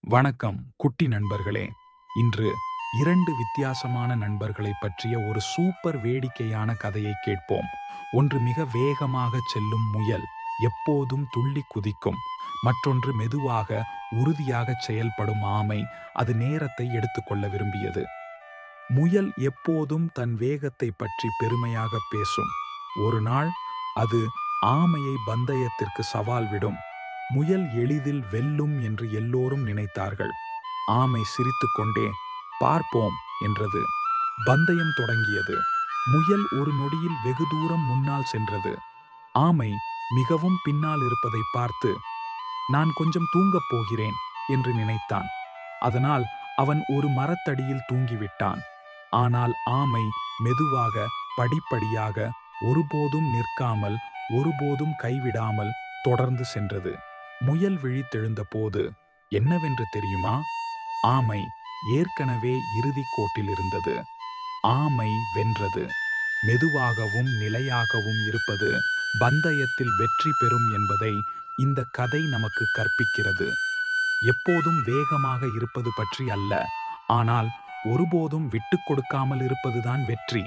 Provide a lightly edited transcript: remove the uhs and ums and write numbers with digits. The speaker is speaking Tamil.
வணக்கம் குட்டி நண்பர்களே. இன்று இரண்டு வித்தியாசமான நண்பர்களைப் பற்றிய ஒரு சூப்பர் வேடிக்கையான கதையை கேட்போம். ஒன்று மிக வேகமாக செல்லும் முயல், எப்போதும் துள்ளி குதிக்கும். மற்றொன்று மெதுவாக, உறுதியாகச் செயல்படும் ஆமை, அது நேரத்தை எடுத்துக்கொள்ள விரும்பியது. முயல் எப்போதும் தன் வேகத்தைப் பற்றி பெருமையாக பேசும். ஒரு நாள் அது ஆமையை பந்தயத்திற்கு சவால் விடும். முயல் எளிதில் வெல்லும் என்று எல்லோரும் நினைத்தார்கள். ஆமை சிரித்துக்கொண்டே பார்ப்போம் என்றது. பந்தயம் தொடங்கியது. முயல் ஒரு நொடியில் வெகு தூரம் முன்னால் சென்றது. ஆமை மிகவும் பின்னால் இருப்பதை பார்த்து, நான் கொஞ்சம் தூங்கப் போகிறேன் என்று நினைத்தான். அதனால் அவன் ஒரு மரத்தடியில் தூங்கிவிட்டான். ஆனால் ஆமை மெதுவாக, படிப்படியாக, ஒருபோதும் நிற்காமல், ஒருபோதும் கைவிடாமல் தொடர்ந்து சென்றது. முயல் விழித்தெழுந்த போது என்னவென்று தெரியுமா? ஆமை ஏற்கனவே இறுதிக் கோட்டில் இருந்தது. ஆமை வென்றது. மெதுவாகவும் நிலையாகவும் இருப்பது பந்தயத்தில் வெற்றி பெறும் என்பதை இந்த கதை நமக்கு கற்பிக்கிறது. எப்போதும் வேகமாக இருப்பது பற்றி அல்ல, ஆனால் ஒருபோதும் விட்டுக் கொடுக்காமல் இருப்பதுதான் வெற்றி.